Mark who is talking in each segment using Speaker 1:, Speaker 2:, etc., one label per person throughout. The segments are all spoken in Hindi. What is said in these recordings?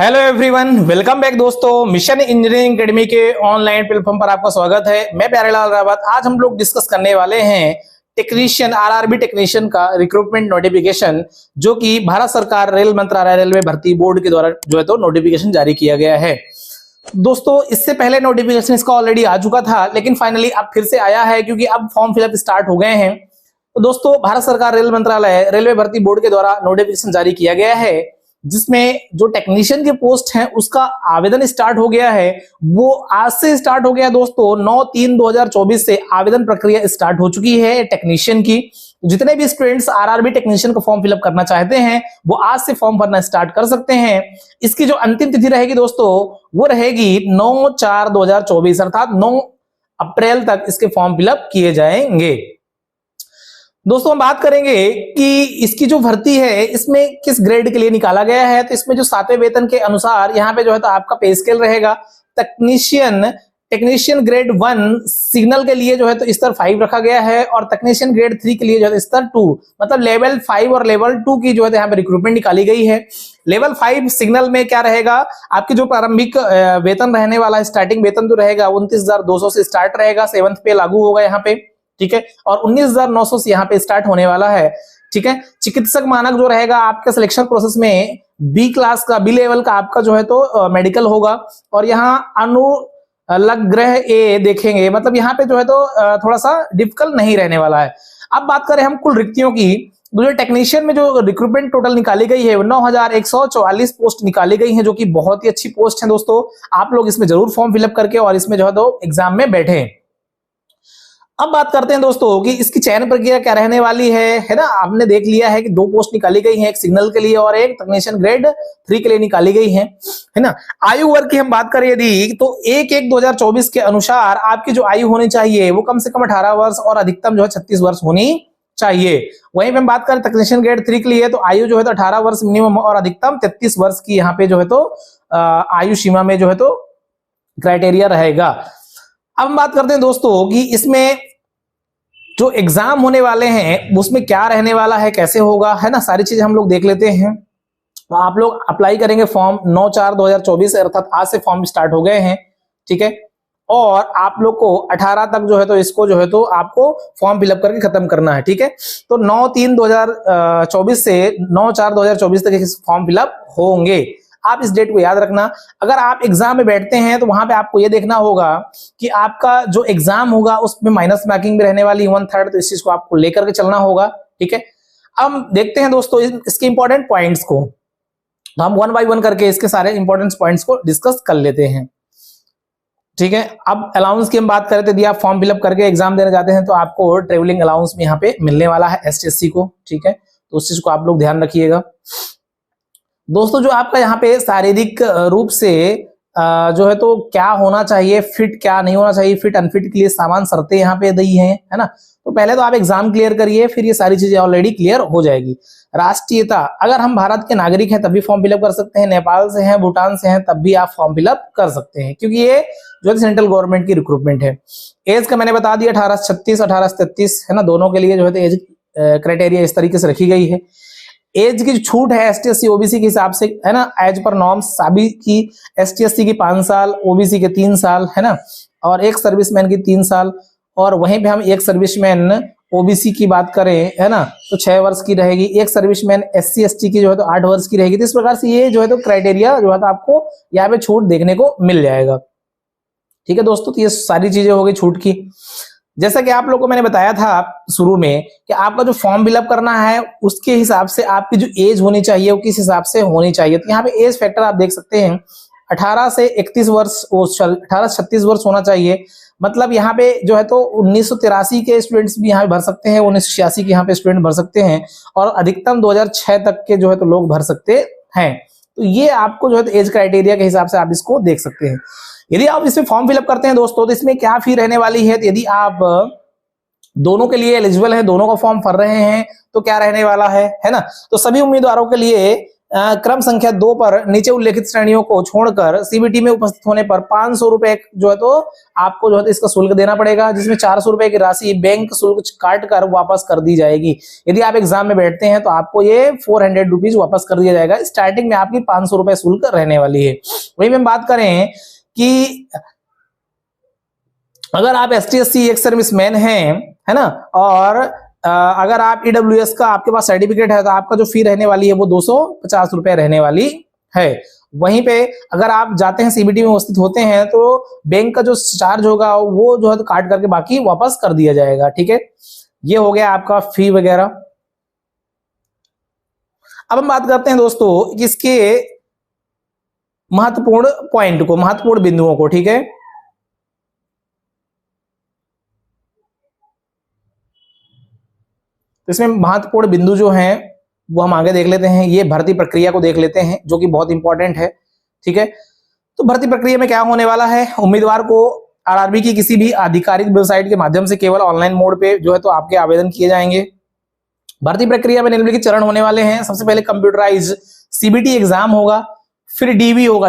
Speaker 1: हेलो एवरीवन, वेलकम बैक दोस्तों। मिशन इंजीनियरिंग एकेडमी के ऑनलाइन प्लेटफॉर्म पर आपका स्वागत है। मैं प्यारेलाल रावत। आज हम लोग डिस्कस करने वाले हैं टेक्नीशियन आरआरबी टेक्नीशियन का रिक्रूटमेंट नोटिफिकेशन, जो कि भारत सरकार रेल मंत्रालय रेलवे भर्ती बोर्ड के द्वारा जो है तो नोटिफिकेशन जारी किया गया है। दोस्तों, इससे पहले नोटिफिकेशन इसका ऑलरेडी आ चुका था, लेकिन फाइनली अब फिर से आया है क्योंकि अब फॉर्म फिलअप स्टार्ट हो गए हैं। तो दोस्तों, भारत सरकार रेल मंत्रालय रेलवे भर्ती बोर्ड के द्वारा नोटिफिकेशन जारी किया गया है, जिसमें जो टेक्नीशियन के पोस्ट हैं उसका आवेदन स्टार्ट हो गया है। वो आज से स्टार्ट हो गया दोस्तों। 9/3/2024 से आवेदन प्रक्रिया स्टार्ट हो चुकी है टेक्नीशियन की। जितने भी स्टूडेंट्स आरआरबी टेक्नीशियन का फॉर्म फिलअप करना चाहते हैं वो आज से फॉर्म भरना स्टार्ट कर सकते हैं। इसकी जो अंतिम तिथि रहेगी दोस्तों वो रहेगी 9/4/2024, अर्थात 9 अप्रैल तक इसके फॉर्म फिलअप किए जाएंगे। दोस्तों, हम बात करेंगे कि इसकी जो भर्ती है इसमें किस ग्रेड के लिए निकाला गया है। तो इसमें जो 7वें वेतन के अनुसार यहाँ पे जो है तो आपका पे स्केल रहेगा। टेक्नीशियन ग्रेड 1 सिग्नल के लिए जो है तो स्तर 5 रखा गया है, और टेक्नीशियन ग्रेड 3 के लिए जो है स्तर 2, मतलब लेवल 5 और लेवल 2 की जो है यहाँ पे रिक्रूटमेंट निकाली गई है। लेवल 5 सिग्नल में क्या रहेगा, आपकी जो प्रारंभिक वेतन रहने वाला है, स्टार्टिंग वेतन जो रहेगा 29,200 से स्टार्ट रहेगा। 7th पे लागू होगा यहाँ पे, ठीक है, और 19,900 से यहाँ पे स्टार्ट होने वाला है, ठीक है। चिकित्सक मानक जो रहेगा आपके सिलेक्शन प्रोसेस में बी क्लास का, बी लेवल का आपका जो है तो मेडिकल होगा, और यहाँ अनुलग्रह ए देखेंगे, मतलब यहाँ पे जो है तो थोड़ा सा डिफिकल्ट नहीं रहने वाला है। अब बात करें हम कुल रिक्तियों की, जो टेक्नीशियन में जो रिक्रूटमेंट टोटल निकाली गई है 9,144 पोस्ट निकाली गई है, जो कि बहुत ही अच्छी पोस्ट है दोस्तों। आप लोग इसमें जरूर फॉर्म फिलअप करके और इसमें जो है तो एग्जाम में बैठे। अब बात करते हैं दोस्तों कि इसकी चयन प्रक्रिया क्या रहने वाली है ना। आपने देख लिया है कि 2 पोस्ट निकाली गई हैं, एक सिग्नल के लिए और एक टेक्नीशियन ग्रेड 3 के लिए निकाली गई है ना। आयु वर्ग की हम बात करें यदि, तो 1/1/2024 के अनुसार आपकी जो आयु होनी चाहिए वो कम से कम 18 वर्ष और अधिकतम जो है 36 वर्ष होनी चाहिए। वहीं पे हम बात करें टेक्नीशियन ग्रेड 3 के लिए, तो आयु जो है तो 18 वर्ष मिनिमम और अधिकतम 33 वर्ष की यहाँ पे जो है तो आयु सीमा में जो है तो क्राइटेरिया रहेगा। अब हम बात करते हैं दोस्तों कि इसमें जो एग्जाम होने वाले हैं उसमें क्या रहने वाला है, कैसे होगा, है ना, सारी चीजें हम लोग देख लेते हैं। तो आप लोग अप्लाई करेंगे फॉर्म 9/4/2024 से, अर्थात आज से फॉर्म स्टार्ट हो गए हैं, ठीक है। और आप लोग को 18 तक जो है तो इसको जो है तो आपको फॉर्म फिलअप करके खत्म करना है, ठीक है। तो 9/3/2024 से 9/4/2024 तक इस फॉर्म फिलअप होंगे। आप इस डेट को याद रखना। अगर आप एग्जाम में बैठते हैं तो वहां पे आपको ये देखना होगा कि आपका जो एग्जाम होगा उसमें माइनस मार्किंग भी रहने वाली 1/3, तो इस चीज को आपको लेकर के चलना होगा, ठीक है। अब देखते हैं दोस्तों इसके इंपॉर्टेंट पॉइंट्स को, तो हम 1 बाय 1 करके इसके सारे इंपॉर्टेंट पॉइंट्स को डिस्कस कर लेते हैं, ठीक है। अब अलाउंस की हम बात करें तो यदि आप फॉर्म फिलअप करके एग्जाम देने जाते हैं तो आपको ट्रेवलिंग अलाउंस में यहाँ पे मिलने वाला है एसटीएससी को, ठीक है। तो उस चीज को आप लोग ध्यान रखिएगा दोस्तों। जो आपका यहाँ पे शारीरिक रूप से जो है तो क्या होना चाहिए, फिट क्या नहीं होना चाहिए, फिट अनफिट के लिए सामान शर्तें यहाँ पे दी हैं, है ना। तो पहले तो आप एग्जाम क्लियर करिए, फिर ये सारी चीजें ऑलरेडी क्लियर हो जाएगी। राष्ट्रीयता, अगर हम भारत के नागरिक हैं तब भी फॉर्म फिलअप कर सकते हैं, नेपाल से हैं, भूटान से हैं तब भी आप फॉर्म फिलअप कर सकते हैं, क्योंकि ये जो है सेंट्रल गवर्नमेंट की रिक्रूटमेंट है। एज का मैंने बता दिया 18 से 36, 18 से 33, है ना, दोनों के लिए जो है तो एज क्राइटेरिया इस तरीके से रखी गई है। एज की जो छूट है एसटीएससी ओबीसी के हिसाब से, है ना, एज पर नॉर्म्स सभी की एसटीएससी की 5 साल, ओबीसी के 3 साल, है ना, और एक सर्विसमैन की 3 साल, और वहीं पे हम एक सर्विसमैन ओबीसी की बात करें, है ना, तो 6 वर्ष की रहेगी। एक सर्विसमैन एससी एसटी की जो है तो 8 वर्ष की रहेगी। तो इस प्रकार से ये जो है तो क्राइटेरिया जो है तो आपको यहाँ पे छूट देखने को मिल जाएगा, ठीक है दोस्तों। तो ये सारी चीजें हो गई छूट की। जैसा कि आप लोगों को मैंने बताया था शुरू में कि आपका जो फॉर्म फिलअप करना है उसके हिसाब से आपकी जो एज होनी चाहिए वो किस हिसाब से होनी चाहिए। तो यहाँ पे एज फैक्टर आप देख सकते हैं, 18 से 31 वर्ष, 18 से 36 वर्ष होना चाहिए। मतलब यहाँ पे जो है तो 1983 के स्टूडेंट्स भी यहाँ पे भर सकते हैं, 1986 के यहाँ पे स्टूडेंट भर सकते हैं, और अधिकतम 2006 तक के जो है तो लोग भर सकते हैं। तो ये आपको जो है तो एज क्राइटेरिया के हिसाब से आप इसको देख सकते हैं। यदि आप इसमें फॉर्म फिलअप करते हैं दोस्तों तो इसमें क्या फी रहने वाली है, तो यदि आप दोनों के लिए एलिजिबल है, दोनों का फॉर्म भर रहे हैं तो क्या रहने वाला है ना। तो सभी उम्मीदवारों के लिए क्रम संख्या 2 पर नीचे उल्लेखित श्रेणियों को छोड़कर सीबीटी में उपस्थित होने पर 500 रुपए जो है तो आपको जो है तो इसका शुल्क देना पड़ेगा, जिसमें 400 रुपए की राशि बैंक शुल्क काट कर वापस कर दी जाएगी। यदि आप एग्जाम में बैठते हैं तो आपको ये 400 रुपीज वापस कर दिया जाएगा। स्टार्टिंग में आपकी 500 रुपए शुल्क रहने वाली है। वही हम बात करें कि अगर आप ST/SC एक्स सर्विसमैन हैं, है ना, और अगर आप EWS का आपके पास सर्टिफिकेट है तो आपका जो फी रहने वाली है वो 250 रुपए रहने वाली है। वहीं पे अगर आप जाते हैं सीबीटी में उपस्थित होते हैं तो बैंक का जो चार्ज होगा वो जो है तो काट करके बाकी वापस कर दिया जाएगा। ठीक है, ये हो गया आपका फी वगैरह। अब हम बात करते हैं दोस्तों इसके महत्वपूर्ण पॉइंट को, महत्वपूर्ण बिंदुओं को। ठीक है, इसमें महत्वपूर्ण बिंदु जो हैं वो हम आगे देख लेते हैं। ये भर्ती प्रक्रिया को देख लेते हैं जो कि बहुत इंपॉर्टेंट है। ठीक है, तो भर्ती प्रक्रिया में क्या होने वाला है, उम्मीदवार को आरआरबी की किसी भी आधिकारिक वेबसाइट के माध्यम से केवल ऑनलाइन मोड पे जो है तो आपके आवेदन किए जाएंगे। भर्ती प्रक्रिया में निम्नलिखित चरण होने वाले हैं। सबसे पहले कंप्यूटराइज सीबीटी एग्जाम होगा, फिर डीवी होगा,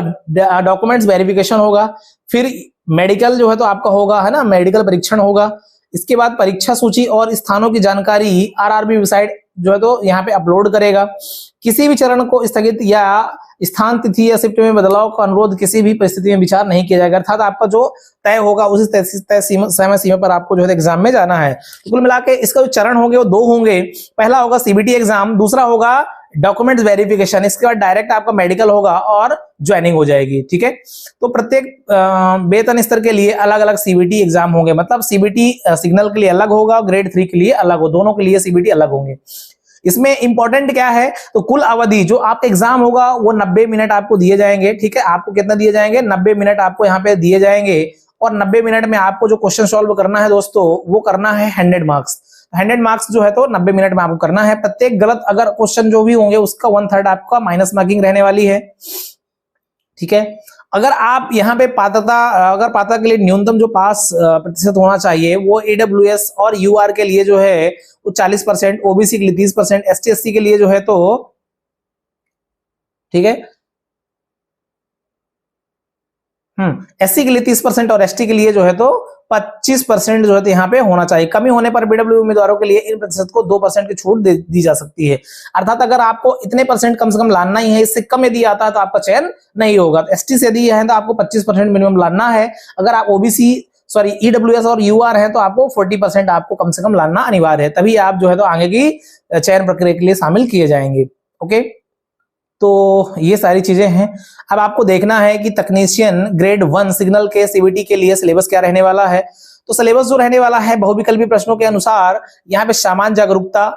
Speaker 1: डॉक्यूमेंट्स वेरिफिकेशन होगा, फिर मेडिकल जो है तो आपका होगा, है ना, मेडिकल परीक्षण होगा। इसके बाद परीक्षा सूची और स्थानों की जानकारी आरआरबी वेबसाइट जो है तो यहाँ पे अपलोड करेगा। किसी भी चरण को स्थगित या स्थान तिथि या शिफ्ट में बदलाव का अनुरोध किसी भी परिस्थिति में विचार नहीं किया जाएगा, अर्थात आपका जो तय होगा उसी तय समय सीमा पर आपको जो है एग्जाम में जाना है। तो कुल मिला के इसका जो चरण होंगे वो 2 होंगे। पहला होगा सीबीटी एग्जाम, दूसरा होगा डॉक्यूमेंट्स वेरिफिकेशन, इसके बाद डायरेक्ट आपका मेडिकल होगा और ज्वाइनिंग हो जाएगी। ठीक है, तो प्रत्येक वेतन स्तर के लिए अलग अलग सीबीटी एग्जाम होंगे, मतलब सीबीटी सिग्नल के लिए अलग होगा, ग्रेड 3 के लिए अलग हो, दोनों के लिए सीबीटी अलग होंगे। इसमें इंपॉर्टेंट क्या है, तो कुल अवधि जो आपका एग्जाम होगा वो 90 मिनट आपको दिए जाएंगे। ठीक है, आपको कितना दिए जाएंगे, 90 मिनट आपको यहाँ पे दिए जाएंगे, और 90 मिनट में आपको जो क्वेश्चन सॉल्व करना है दोस्तों वो करना है 100 मार्क्स। 100 मार्क्स जो है तो 90 मिनट में आपको करना है। प्रत्येक गलत अगर क्वेश्चन जो भी होंगे उसका 1/3 आपका माइनस मार्किंग रहने वाली है। ठीक है, अगर आप यहाँ पे पात्रता के लिए न्यूनतम जो पास प्रतिशत होना चाहिए वो AWS और UR के लिए जो है वो 40%, ओबीसी के लिए 30%, ST/SC के लिए जो है तो, ठीक है, SC के लिए 30% और ST के लिए जो है तो 25% जो है तो यहाँ पे होना चाहिए। कमी होने पर BW उम्मीदवारों के लिए इन प्रतिशत को 2% की छूट दी जा सकती है। अर्थात अगर आपको इतने परसेंट कम से कम लाना ही है, इससे कम यदि आता है तो आपका चयन नहीं होगा। तो ST से यदि है तो आपको 25% मिनिमम लाना है। अगर आप EWS और UR है तो आपको 40% आपको कम से कम लाना अनिवार्य है, तभी आप जो है तो आगे की चयन प्रक्रिया के लिए शामिल किए जाएंगे। ओके, तो ये सारी चीजें हैं। अब आपको देखना है कि तकनीशियन ग्रेड 1 सिग्नल के सीबीटी के लिए सिलेबस क्या रहने वाला है। तो सिलेबस जो रहने वाला है बहुविकल्पी प्रश्नों के अनुसार यहाँ पे सामान्य जागरूकता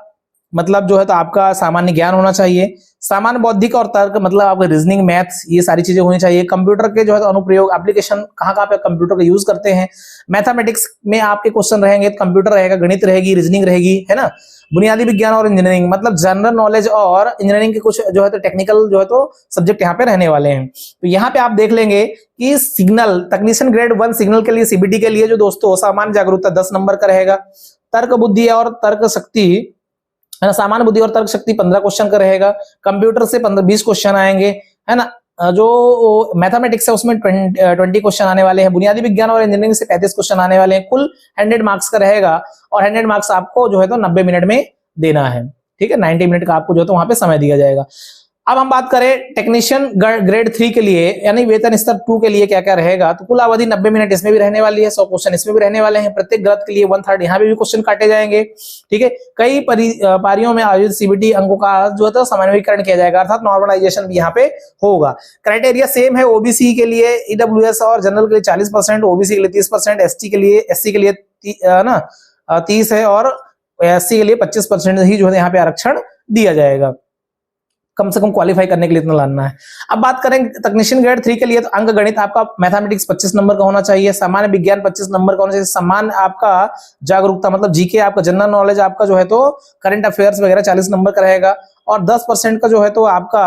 Speaker 1: मतलब जो है तो आपका सामान्य ज्ञान होना चाहिए, सामान्य बौद्धिक और तर्क मतलब आपका रीजनिंग, मैथ्स, ये सारी चीजें होनी चाहिए। कंप्यूटर के जो है तो अनुप्रयोग, एप्लीकेशन कहाँ पे कंप्यूटर का यूज करते हैं। मैथमेटिक्स में आपके क्वेश्चन रहेंगे, कंप्यूटर रहेगा, गणित रहेगी, रीजनिंग रहेगी, है ना। बुनियादी विज्ञान और इंजीनियरिंग मतलब जनरल नॉलेज और इंजीनियरिंग के कुछ जो है तो टेक्निकल जो है तो सब्जेक्ट यहाँ पे रहने वाले हैं। तो यहाँ पे आप देख लेंगे कि सिग्नल तकनीशियन ग्रेड 1 सिग्नल के लिए सीबीटी के लिए जो दोस्तों सामान्य जागरूकता 10 नंबर का रहेगा, तर्क बुद्धि और तर्क शक्ति, है ना, सामान्य बुद्धि और तर्क शक्ति 15 क्वेश्चन का रहेगा। कंप्यूटर से 20 क्वेश्चन आएंगे, है ना। जो मैथमेटिक्स है उसमें 20 क्वेश्चन आने वाले हैं। बुनियादी विज्ञान और इंजीनियरिंग से 35 क्वेश्चन आने वाले हैं। कुल 100 मार्क्स का रहेगा और 100 मार्क्स आपको जो है तो 90 मिनट में देना है। ठीक है, 90 मिनट का आपको जो है तो वहां पे समय दिया जाएगा। अब हम बात करें टेक्नीशियन ग्रेड 3 के लिए यानी वेतन स्तर 2 के लिए क्या क्या रहेगा। तो कुल अवधि 90 मिनट इसमें भी रहने वाली है, 100 क्वेश्चन इसमें भी रहने वाले हैं। प्रत्येक गलत के लिए 1/3 यहाँ पे भी क्वेश्चन काटे जाएंगे। ठीक है, कई पारियों में आयोजित सीबीटी अंकों का जो है तो समन्वयीकरण किया जाएगा, अर्थात नॉर्मलाइजेशन भी यहाँ पे होगा। क्राइटेरिया सेम है, ओबीसी के लिए EWS और जनरल के लिए 40%, ओबीसी के लिए 30%, SC के लिए ना 30 है और SC के लिए 25% ही जो है यहाँ पे आरक्षण दिया जाएगा। कम से कम क्वालिफाई करने के लिए इतना लाना है। अब बात करें तकनीशियन ग्रेड 3 के लिए तो अंक गणित आपका मैथमेटिक्स 25 नंबर का होना चाहिए, सामान्य विज्ञान 25 नंबर का होना चाहिए, सामान्य आपका जागरूकता मतलब जीके आपका जनरल नॉलेज आपका जो है तो करंट अफेयर्स वगैरह 40 नंबर का रहेगा और 10% का जो है तो आपका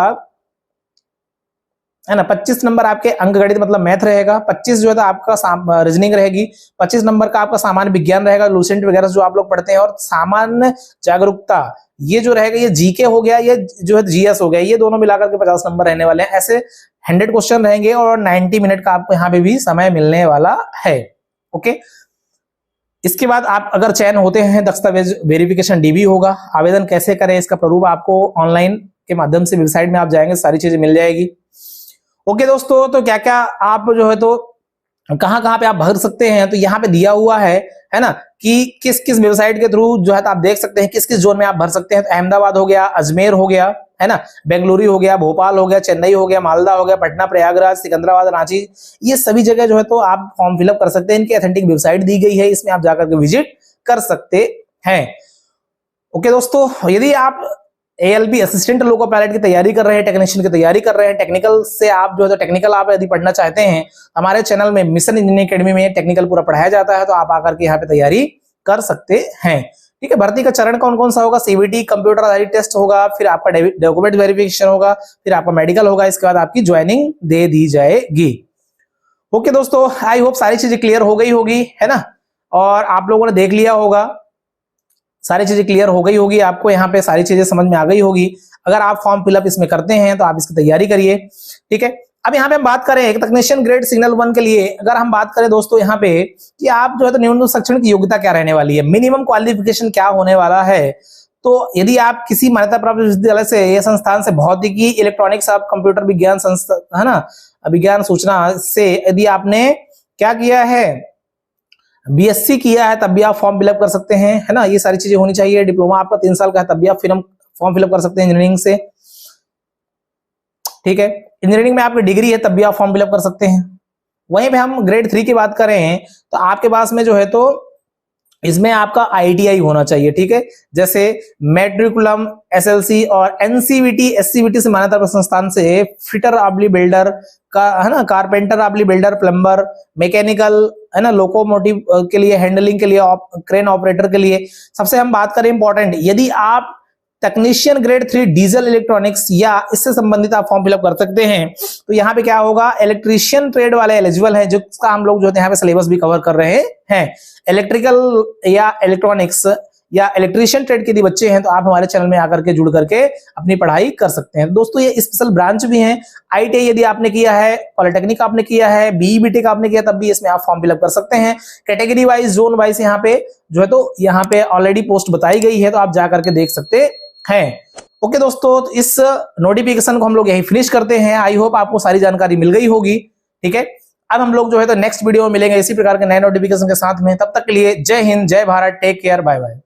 Speaker 1: है ना। 25 नंबर आपके अंक गणित मतलब मैथ रहेगा, 25 जो है तो आपका रीजनिंग रहेगी, 25 नंबर का आपका सामान्य विज्ञान रहेगा, लूसेंट वगैरह जो आप लोग पढ़ते हैं, और सामान्य जागरूकता ये जो रहेगा ये जीके हो गया, ये जो है जीएस हो गया, ये दोनों मिलाकर के 50 नंबर रहने वाले हैं। ऐसे 100 क्वेश्चन रहेंगे और 90 मिनट का आपको यहाँ पे भी समय मिलने वाला है। ओके, इसके बाद आप अगर चयन होते हैं दस्तावेज वेरिफिकेशन डीबी होगा। आवेदन कैसे करें इसका प्रारूप आपको ऑनलाइन के माध्यम से वेबसाइट में आप जाएंगे सारी चीजें मिल जाएगी। ओके दोस्तों, तो क्या क्या आप जो है तो कहां कहां पे आप भर सकते हैं, तो यहाँ पे दिया हुआ है ना, कि किस किस वेबसाइट के थ्रू जो है तो आप देख सकते हैं किस किस जोन में आप भर सकते हैं। तो अहमदाबाद हो गया, अजमेर हो गया, है ना, बेंगलुरु हो गया, भोपाल हो गया, चेन्नई हो गया, मालदा हो गया, पटना, प्रयागराज, सिकंदराबाद, रांची, ये सभी जगह जो है तो आप फॉर्म फिलअप कर सकते हैं। इनकी ऑथेंटिक वेबसाइट दी गई है, इसमें आप जाकर के विजिट कर सकते हैं। ओके दोस्तों, यदि आप ALP असिस्टेंट लोको पायलट की तैयारी कर रहे हैं, टेक्नीशियन की तैयारी कर रहे हैं, टेक्निकल से आप जो है तो टेक्निकल आप यदि पढ़ना चाहते हैं, हमारे चैनल में मिशन इंजीनियरिंग एकेडमी में टेक्निकल पूरा पढ़ाया जाता है, तो आप आकर के यहाँ पे तैयारी कर सकते हैं। ठीक है, भर्ती का चरण कौन कौन सा होगा? CBT कंप्यूटर आधारित टेस्ट होगा, फिर आपका डॉक्यूमेंट वेरिफिकेशन होगा, फिर आपका मेडिकल होगा, इसके बाद आपकी ज्वाइनिंग दे दी जाएगी। ओके दोस्तों, आई होप सारी चीजें क्लियर हो गई होगी, है ना, और आप लोगों ने देख लिया होगा, सारी चीजें क्लियर हो गई होगी, आपको यहाँ पे सारी चीजें समझ में आ गई होगी। अगर आप फॉर्म फिलअप इसमें करते हैं तो आप इसकी तैयारी करिए। ठीक है, अब यहाँ पे हम बात करें एक टेक्नीशियन ग्रेड सिग्नल 1 के लिए, अगर हम बात करें दोस्तों यहाँ पे कि आप जो है तो न्यूनतम शैक्षणिक योग्यता क्या रहने वाली है, मिनिमम क्वालिफिकेशन क्या होने वाला है। तो यदि आप किसी मान्यता प्राप्त विश्वविद्यालय से या संस्थान से भौतिकी, इलेक्ट्रॉनिक्स, आप कंप्यूटर विज्ञान संस्था, है ना, विज्ञान सूचना से यदि आपने क्या किया है, BSc किया है, तब भी आप फॉर्म फिलअप कर सकते हैं, है ना। ये सारी चीजें होनी चाहिए। डिप्लोमा आपका 3 साल का है, तब भी आप फॉर्म फिलअप कर सकते हैं इंजीनियरिंग से। ठीक है, इंजीनियरिंग में आपकी डिग्री है, तब भी आप फॉर्म फिलअप कर सकते हैं। वहीं पे हम ग्रेड 3 की बात करें तो आपके पास में जो है तो इसमें आपका ITI होना चाहिए। ठीक है, जैसे मैट्रिकुलम, SLC और NCVT, SCVT से मान्यता प्राप्त संस्थान से फिटर आबली बिल्डर का, है ना, कारपेंटर आबली बिल्डर, प्लम्बर, मैकेनिकल, है ना, लोकोमोटिव के लिए, हैंडलिंग के लिए, क्रेन ऑपरेटर के लिए। सबसे हम बात करें इंपॉर्टेंट, यदि आप टेक्नीशियन ग्रेड 3 डीजल इलेक्ट्रॉनिक्स या इससे संबंधित आप फॉर्म फिलअप कर सकते हैं। तो यहाँ पे क्या होगा, इलेक्ट्रीशियन ट्रेड वाले एलिजिबल है, जिसका हम लोग जो है यहाँ पे सिलेबस भी कवर कर रहे हैं। इलेक्ट्रिकल या इलेक्ट्रॉनिक्स या इलेक्ट्रीशियन ट्रेड के यदि बच्चे हैं तो आप हमारे चैनल में आकर के जुड़ करके अपनी पढ़ाई कर सकते हैं। दोस्तों ये स्पेशल ब्रांच भी हैं। ITI यदि आपने किया है, पॉलिटेक्निक आपने किया है, BE BTech आपने किया, तब भी इसमें आप फॉर्म फिलअप कर सकते हैं। कैटेगरी वाइज, जोन वाइज यहाँ पे जो है तो यहाँ पे ऑलरेडी पोस्ट बताई गई है, तो आप जा करके देख सकते हैं। ओके दोस्तों, तो इस नोटिफिकेशन को हम लोग यही फिनिश करते हैं। आई होप आपको सारी जानकारी मिल गई होगी। ठीक है, अब हम लोग जो है तो नेक्स्ट वीडियो में मिलेंगे इसी प्रकार के नए नोटिफिकेशन के साथ में। तब तक के लिए जय हिंद, जय Bharat, take care, bye bye.